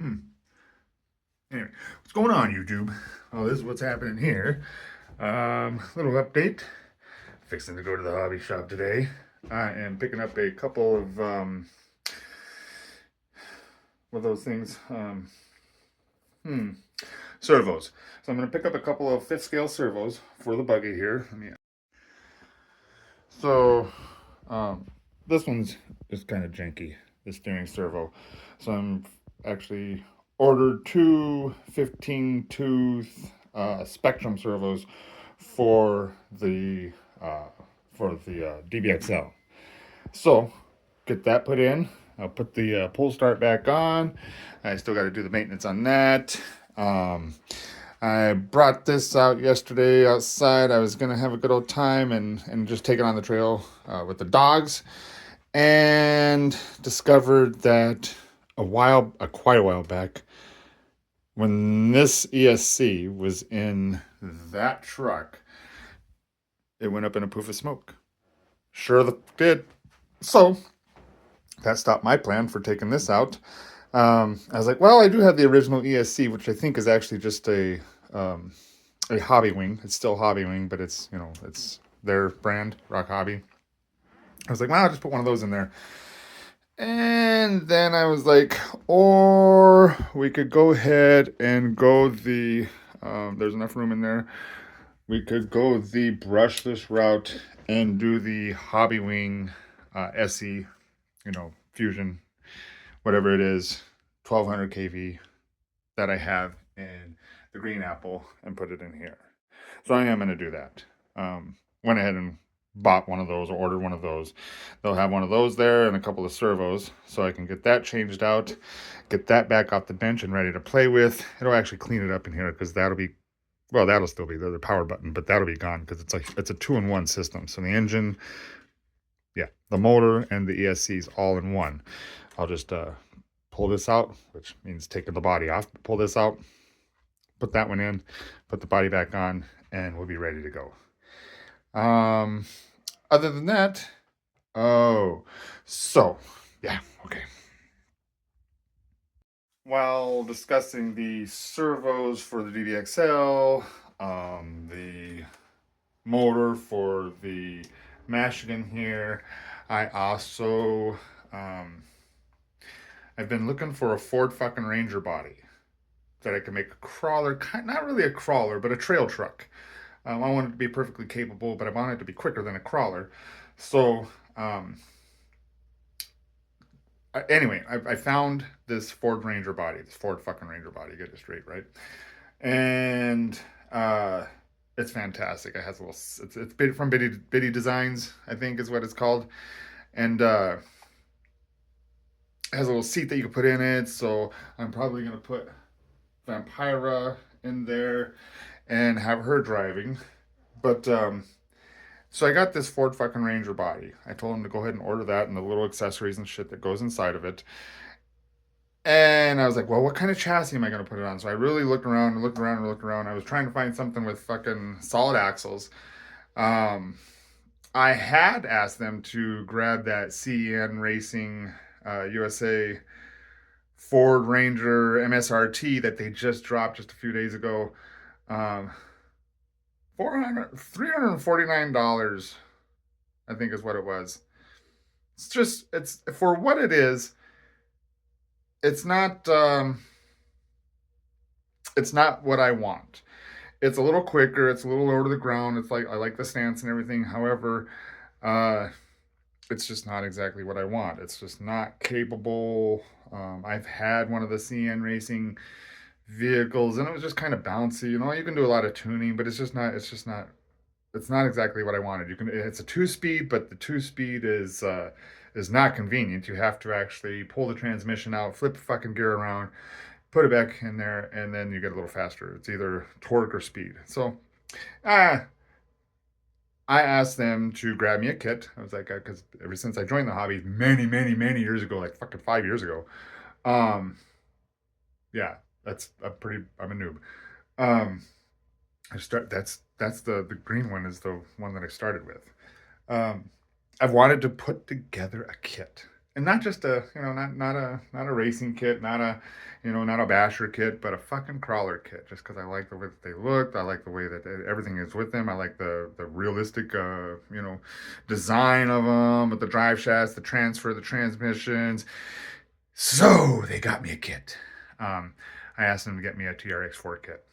Anyway, what's going on, YouTube? Well, this is what's happening here. Little update. Fixing to go to the hobby shop today. I am picking up a couple of what are those things? Servos. So I'm going to pick up a couple of fifth scale servos for the buggy here. So um, this one's just kind of janky, the steering servo. So I'm actually ordered two 15 tooth Spectrum servos for the DBXL. So get that put in. I'll put the pull start back on. I still got to do the maintenance on that. I brought this out yesterday outside. I was gonna have a good old time and just take it on the trail with the dogs, and discovered that quite a while back, when this ESC was in that truck, it went up in a poof of smoke. Sure did. So that stopped my plan for taking this out. I was like, well, I do have the original ESC, which I think is actually just a hobby wing. It's still hobby wing, but it's, it's their brand, Rock Hobby. I was like, well, I'll just put one of those in there. And then I was like, or we could go ahead and go there's enough room in there. We could go the brushless route and do the hobby wing SE, Fusion, whatever it is, 1200 kV that I have in the green apple, and put it in here. So I am going to do that. Went ahead and bought one of those, or ordered one of those. They'll have one of those there and a couple of servos, so I can get that changed out, get that back off the bench and ready to play with. It'll actually clean it up in here, because that'll still be the power button, but that'll be gone because it's a two-in-one system. So the engine, yeah, the motor and the ESC is all in one. I'll just pull this out, which means taking the body off. Pull this out, put that one in, put the body back on, and we'll be ready to go. Other than that, yeah, okay. While discussing the servos for the DBXL, the motor for the Michigan here, I also, I've been looking for a Ford fucking Ranger body that I can make a crawler, not really a crawler, but a trail truck. I want it to be perfectly capable, but I want it to be quicker than a crawler. So, anyway, I found this Ford Ranger body, this Ford fucking Ranger body, get it straight, right? And it's fantastic. It has a little, it's from Biddy Designs, I think is what it's called. And it has a little seat that you can put in it. So I'm probably going to put Vampira in there and have her driving. But so I got this Ford fucking Ranger body. I told him to go ahead and order that and the little accessories and shit that goes inside of it. And I was like, well, what kind of chassis am I going to put it on? So I really looked around and looked around and looked around. I was trying to find something with fucking solid axles. I had asked them to grab that CEN Racing USA Ford Ranger MSRT that they just dropped just a few days ago. $349, I think is what it was. It's for what it is. It's not what I want. It's a little quicker. It's a little lower to the ground. It's like, I like the stance and everything. However, it's just not exactly what I want. It's just not capable. I've had one of the CN Racing vehicles, and it was just kind of bouncy. You can do a lot of tuning, but it's not exactly what I wanted. It's a 2-speed, but the 2-speed is not convenient. You have to actually pull the transmission out, flip the fucking gear around, put it back in there, and then you get a little faster. It's either torque or speed. So I asked them to grab me a kit. I was like, because ever since I joined the hobby many, many, many years ago, like fucking 5 years ago, yeah, I'm a noob. That's the green one is the one that I started with. I've wanted to put together a kit. and not just a, not a racing kit, not a basher kit, but a fucking crawler kit. Just because I like the way that they looked, I like the way that everything is with them. I like the realistic, design of them with the drive shafts, the transfer, the transmissions. So they got me a kit. I asked them to get me a TRX4 kit.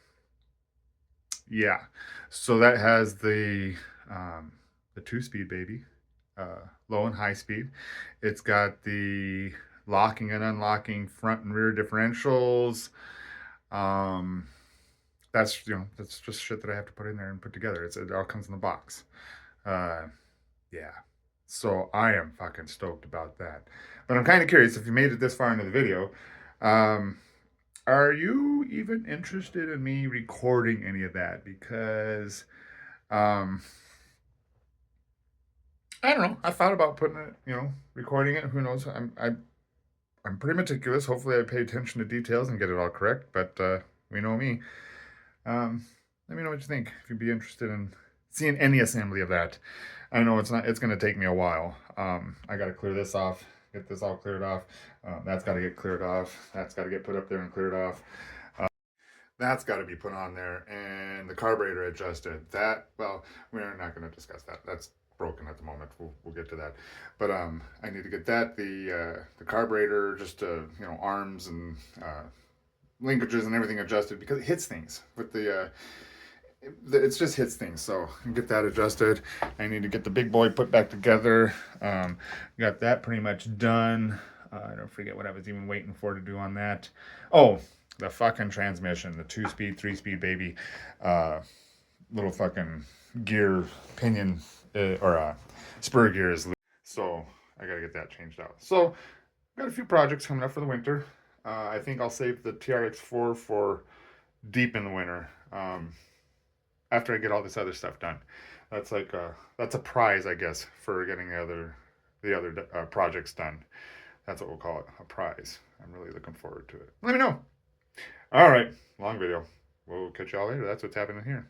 Yeah, so that has the 2-speed baby, low and high speed. It's got the locking and unlocking front and rear differentials. Um, that's just shit that I have to put in there and put together. It all comes in the box. Uh, yeah. So I am fucking stoked about that. But I'm kind of curious if you made it this far into the video. Um, are you even interested in me recording any of that? Because um, I don't know. I thought about putting it, recording it. Who knows? I'm pretty meticulous. Hopefully, I pay attention to details and get it all correct. But we know me. Um, Let me know what you think. If you'd be interested in seeing any assembly of that. I know it's not. It's going to take me a while. I got to clear this off. Get this all cleared off. That's got to get cleared off. That's got to get put up there and cleared off. That's got to be put on there, and the carburetor adjusted. That, well, we're not going to discuss that. That's broken at the moment. We'll get to that. But I need to get that, the carburetor, just arms and linkages and everything adjusted, because it hits things with it just hits things. So get that adjusted. I need to get the big boy put back together. Got that pretty much done. I don't forget what I was even waiting for to do on that. Oh, the fucking transmission, the 2-speed, 3-speed baby, little fucking gear pinion or spur gears. So I gotta get that changed out. So got a few projects coming up for the winter. I think I'll save the TRX4 for deep in the winter. After I get all this other stuff done, that's that's a prize, I guess, for getting the other projects done. That's what we'll call it, a prize. I'm really looking forward to it. Let me know. All right, long video. We'll catch y'all later. That's what's happening here.